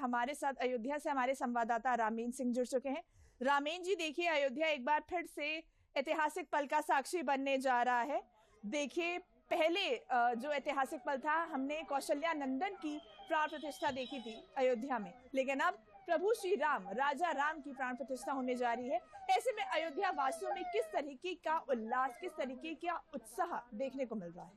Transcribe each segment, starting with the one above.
हमारे साथ अयोध्या से हमारे संवाददाता रामेन सिंह जुड़ चुके हैं। रामेन जी, देखिए अयोध्या एक बार फिर से ऐतिहासिक पल का साक्षी बनने जा रहा है। देखिए पहले जो ऐतिहासिक पल था, हमने कौशल्या नंदन की प्राण प्रतिष्ठा देखी थी अयोध्या में, लेकिन अब प्रभु श्री राम, राजा राम की प्राण प्रतिष्ठा होने जा रही है। ऐसे में अयोध्या वासियों में किस तरीके का उल्लास, किस तरीके का उत्साह देखने को मिल रहा है?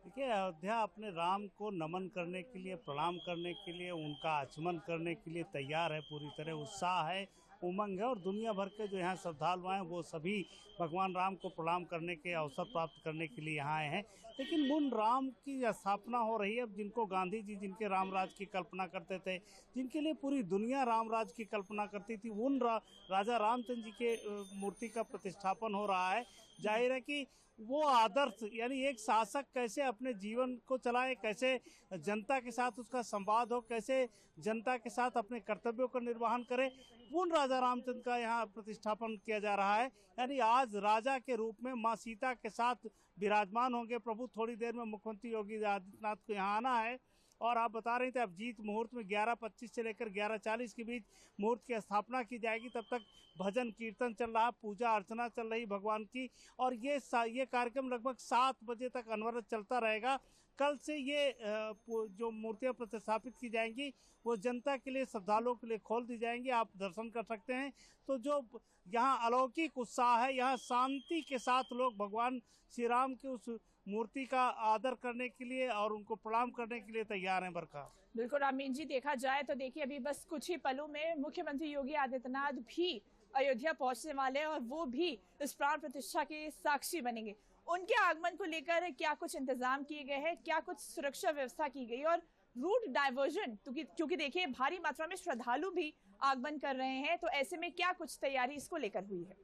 देखिए, अयोध्या अपने राम को नमन करने के लिए, प्रणाम करने के लिए, उनका आचमन करने के लिए तैयार है। पूरी तरह उत्साह है, उमंग है और दुनिया भर के जो यहाँ श्रद्धालु हैं वो सभी भगवान राम को प्रणाम करने के अवसर प्राप्त करने के लिए यहाँ आए हैं। लेकिन उन राम की स्थापना हो रही है जिनको गांधी जी, जिनके रामराज की कल्पना करते थे, जिनके लिए पूरी दुनिया रामराज की कल्पना करती थी, उन राजा रामचंद्र जी के मूर्ति का प्रतिष्ठापन हो रहा है। जाहिर है कि वो आदर्श, यानी एक शासक कैसे अपने जीवन को चलाए, कैसे जनता के साथ उसका संवाद हो, कैसे जनता के साथ अपने कर्तव्यों का निर्वहन करे, उन राजा रामचंद्र का यहाँ प्रतिष्ठापन किया जा रहा है। यानी आज राजा के रूप में माँ सीता के साथ विराजमान होंगे प्रभु। थोड़ी देर में मुख्यमंत्री योगी आदित्यनाथ को यहाँ आना है और आप बता रहे थे अभिजीत मुहूर्त में 11:25 से लेकर 11:40 के बीच मुहूर्त की स्थापना की जाएगी। तब तक भजन कीर्तन चल रहा, पूजा अर्चना चल रही भगवान की, और ये कार्यक्रम लगभग 7 बजे तक अनवरत चलता रहेगा। कल से ये जो मूर्तियां प्रतिस्थापित की जाएंगी वो जनता के लिए, श्रद्धालुओं के लिए खोल दी जाएंगी। आप दर्शन कर सकते हैं। तो जो यहाँ अलौकिक उत्साह है, यहाँ शांति के साथ लोग भगवान श्री राम की उस मूर्ति का आदर करने के लिए और उनको प्रणाम करने के लिए तैयार हैं। बरखा, बिल्कुल रामीन जी, देखा जाए तो देखिए अभी बस कुछ ही पलों में मुख्यमंत्री योगी आदित्यनाथ भी अयोध्या पहुंचने वाले हैं और वो भी इस प्राण प्रतिष्ठा के साक्षी बनेंगे। उनके आगमन को लेकर क्या कुछ इंतजाम किए गए हैं, क्या कुछ सुरक्षा व्यवस्था की गई और रूट डाइवर्जन, क्योंकि देखिए भारी मात्रा में श्रद्धालु भी आगमन कर रहे हैं, तो ऐसे में क्या कुछ तैयारी इसको लेकर हुई है?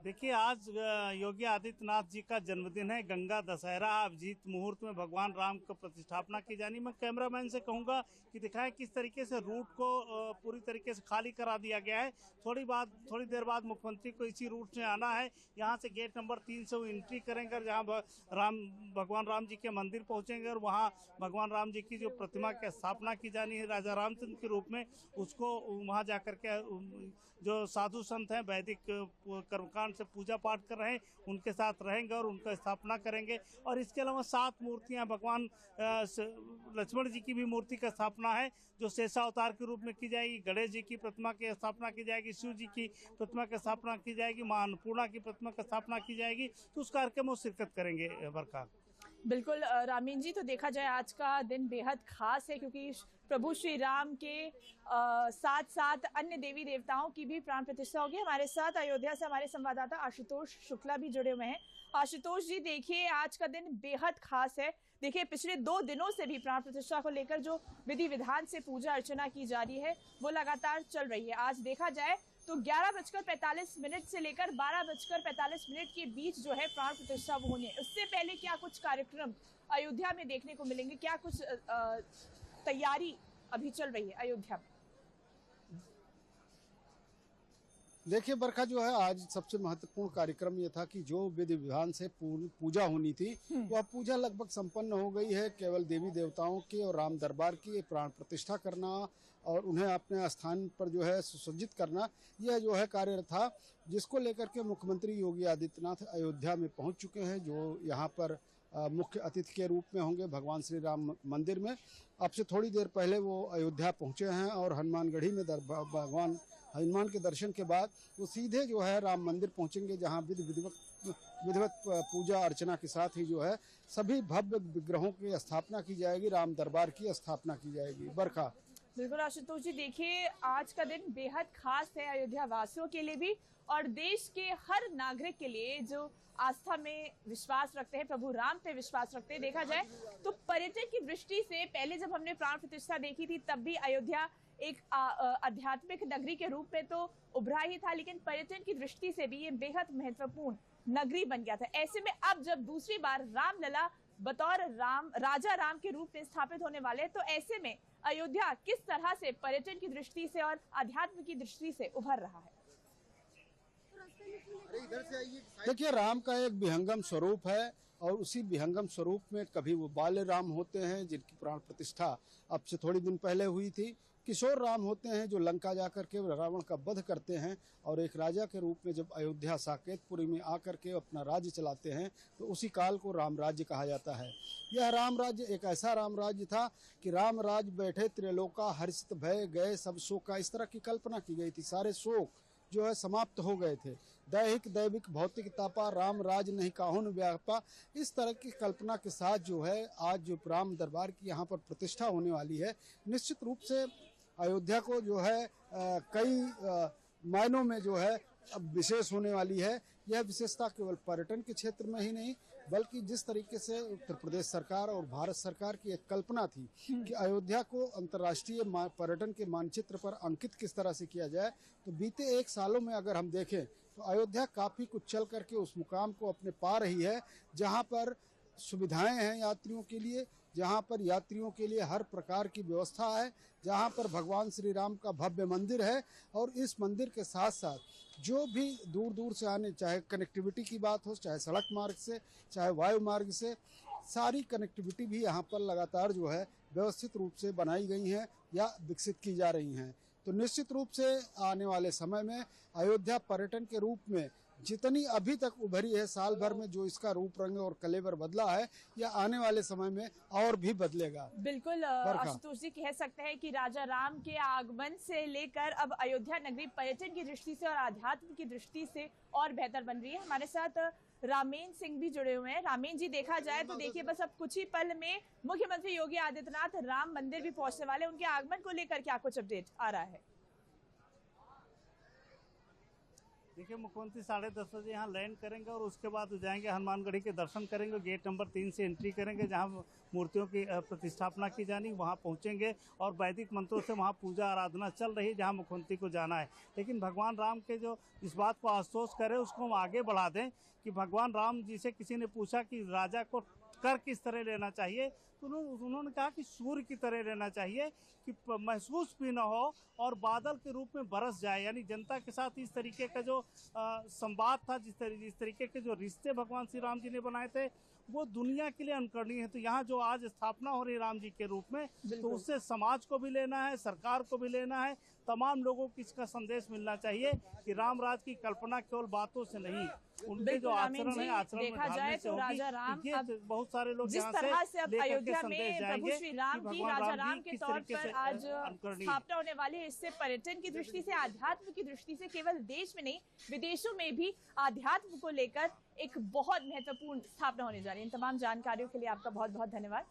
देखिए, आज योगी आदित्यनाथ जी का जन्मदिन है, गंगा दशहरा। अभिजीत मुहूर्त में भगवान राम को प्रतिष्ठापना की जानी। मैं कैमरामैन से कहूंगा कि दिखाएं किस तरीके से रूट को पूरी तरीके से खाली करा दिया गया है। थोड़ी देर बाद मुख्यमंत्री को इसी रूट से आना है। यहाँ से गेट नंबर 3 से वो एंट्री करेंगे और जहाँ भगवान राम जी के मंदिर पहुँचेंगे और वहाँ भगवान राम जी की जो प्रतिमा की स्थापना की जानी है राजा रामचंद्र के रूप में, उसको वहाँ जाकर के जो साधु संत हैं, वैदिक कर्मकांड से पूजा पाठ कर रहे हैं, उनके साथ रहेंगे और उनका स्थापना करेंगे। और इसके अलावा 7 मूर्तियां, भगवान लक्ष्मण जी की भी मूर्ति का स्थापना है जो शेषावतार के रूप में की जाएगी। गणेश जी की प्रतिमा की स्थापना की जाएगी, शिव जी की प्रतिमा की स्थापना की जाएगी, मां अन्नपूर्णा की प्रतिमा की स्थापना की जाएगी। तो उस कार्यक्रम में शिरकत करेंगे। बरखा, बिल्कुल रामीन जी, तो देखा जाए आज का दिन बेहद खास है क्योंकि प्रभु श्री राम के साथ साथ अन्य देवी देवताओं की भी प्राण प्रतिष्ठा होगी। हमारे साथ अयोध्या से हमारे संवाददाता आशुतोष शुक्ला भी जुड़े हुए हैं। आशुतोष जी, देखिए आज का दिन बेहद खास है। देखिए पिछले 2 दिनों से भी प्राण प्रतिष्ठा को लेकर जो विधि विधान से पूजा अर्चना की जा रही है वो लगातार चल रही है। आज देखा जाए तो 11:45 से लेकर 12:45 के बीच जो है प्राण प्रतिष्ठा वो होनी है। उससे पहले क्या कुछ कार्यक्रम अयोध्या में देखने को मिलेंगे, क्या कुछ तैयारी अभी चल रही है अयोध्या में? देखिए बरखा, जो है आज सबसे महत्वपूर्ण कार्यक्रम ये था कि जो विधि विधान से पूजा होनी थी वह पूजा लगभग संपन्न हो गई है। केवल देवी देवताओं की और राम दरबार की प्राण प्रतिष्ठा करना और उन्हें अपने स्थान पर जो है सुसज्जित करना, यह जो है कार्य था, जिसको लेकर के मुख्यमंत्री योगी आदित्यनाथ अयोध्या में पहुंच चुके हैं, जो यहाँ पर मुख्य अतिथि के रूप में होंगे भगवान श्री राम मंदिर में। अब से थोड़ी देर पहले वो अयोध्या पहुंचे हैं और हनुमानगढ़ी में भगवान हनुमान के दर्शन के बाद वो सीधे जो है राम मंदिर पहुंचेंगे, जहां विधिवत पूजा अर्चना के साथ ही जो है सभी भव्य विग्रहों की स्थापना की जाएगी, राम दरबार की स्थापना की जाएगी। बरखा, बिल्कुल आशुतोष जी, देखिए आज का दिन बेहद खास है अयोध्या वासियों के लिए भी और देश के हर नागरिक के लिए जो आस्था में विश्वास रखते हैं, प्रभु राम पे विश्वास रखते हैं। देखा जाए तो पर्यटन की दृष्टि से पहले जब हमने प्राण प्रतिष्ठा देखी थी तब भी अयोध्या एक आध्यात्मिक नगरी के रूप में तो उभरा ही था, लेकिन पर्यटन की दृष्टि से भी ये बेहद महत्वपूर्ण नगरी बन गया था। ऐसे में अब जब दूसरी बार रामलला बतौर राजा राम के रूप में स्थापित होने वाले, तो ऐसे में अयोध्या किस तरह से पर्यटन की दृष्टि से और अध्यात्म की दृष्टि से उभर रहा है? देखिए, राम का एक विहंगम स्वरूप है और उसी विहंगम स्वरूप में कभी वो बाल राम होते हैं जिनकी प्राण प्रतिष्ठा अब से थोड़ी दिन पहले हुई थी, किशोर राम होते हैं जो लंका जाकर के रावण का वध करते हैं और एक राजा के रूप में जब अयोध्या साकेतपुरी में आकर के अपना राज्य चलाते हैं तो उसी काल को राम राज्य कहा जाता है। यह राम राज्य एक ऐसा राम राज्य था कि राम राज बैठे त्रिलोका हर्षित भय गए सब शोक का, इस तरह की कल्पना की गई थी। सारे शोक जो है समाप्त हो गए थे। दैहिक दैविक भौतिक तापा राम राज नहीं काहुन व्यापा, इस तरह की कल्पना के साथ जो है आज जो राम दरबार की यहाँ पर प्रतिष्ठा होने वाली है, निश्चित रूप से अयोध्या को जो है कई मायनों में जो है अब विशेष होने वाली है। यह विशेषता केवल पर्यटन के क्षेत्र में ही नहीं बल्कि जिस तरीके से उत्तर प्रदेश सरकार और भारत सरकार की एक कल्पना थी कि अयोध्या को अंतर्राष्ट्रीय पर्यटन के मानचित्र पर अंकित किस तरह से किया जाए, तो बीते 1 सालों में अगर हम देखें तो अयोध्या काफ़ी कुछ चल करके उस मुकाम को अपने पा रही है जहां पर सुविधाएं हैं यात्रियों के लिए, जहां पर यात्रियों के लिए हर प्रकार की व्यवस्था है, जहां पर भगवान श्री राम का भव्य मंदिर है और इस मंदिर के साथ साथ जो भी दूर दूर से आने, चाहे कनेक्टिविटी की बात हो, चाहे सड़क मार्ग से, चाहे वायु मार्ग से, सारी कनेक्टिविटी भी यहाँ पर लगातार जो है व्यवस्थित रूप से बनाई गई हैं या विकसित की जा रही हैं। तो निश्चित रूप से आने वाले समय में अयोध्या पर्यटन के रूप में जितनी अभी तक उभरी है, साल भर में जो इसका रूप रंग और कलेवर बदला है, या आने वाले समय में और भी बदलेगा। बिल्कुल आशुतोष जी, कह सकते हैं कि राजा राम के आगमन से लेकर अब अयोध्या नगरी पर्यटन की दृष्टि से और आध्यात्म की दृष्टि से और बेहतर बन रही है। हमारे साथ रामेन सिंह भी जुड़े हुए हैं। रामेन जी, देखा जाए तो देखिए बस अब कुछ ही पल में मुख्यमंत्री योगी आदित्यनाथ राम मंदिर भी पहुंचने वाले, उनके आगमन को लेकर क्या कुछ अपडेट आ रहा है? देखिए, मुख्यमंत्री 10:30 बजे यहाँ लैंड करेंगे और उसके बाद जाएंगे हनुमानगढ़ी के दर्शन करेंगे, गेट नंबर 3 से एंट्री करेंगे जहाँ मूर्तियों की प्रतिष्ठापना की जानी, वहाँ पहुँचेंगे और वैदिक मंत्रों से वहाँ पूजा आराधना चल रही है जहाँ मुख्यमंत्री को जाना है। लेकिन भगवान राम के जो इस बात को आश्वस्त करे उसको हम आगे बढ़ा दें कि भगवान राम जी से किसी ने पूछा कि राजा को कर किस तरह लेना चाहिए, तो उन्होंने कहा कि सूर्य की तरह लेना चाहिए कि महसूस भी ना हो और बादल के रूप में बरस जाए। यानी जनता के साथ इस तरीके का जो संवाद था, जिस तरीके के जो रिश्ते भगवान श्री राम जी ने बनाए थे, वो दुनिया के लिए अनुकरणीय है। तो यहाँ जो आज स्थापना हो रही है राम जी के रूप में, तो उससे समाज को भी लेना है, सरकार को भी लेना है, तमाम लोगों को इसका संदेश मिलना चाहिए कि राम राज की कल्पना केवल बातों से नहीं, उनके जो आचरण है आचरण में ढालने से होगी। ये बहुत सारे लोग जिस तरह से अब अयोध्या में प्रभु श्री राम की राजा राम के तौर पर आज स्थापना होने वाली है, इससे पर्यटन की दृष्टि से, आध्यात्म की दृष्टि से केवल देश में नहीं विदेशों में भी आध्यात्म को लेकर एक बहुत महत्वपूर्ण स्थापना होने जा रही है। इन तमाम जानकारियों के लिए आपका बहुत बहुत धन्यवाद।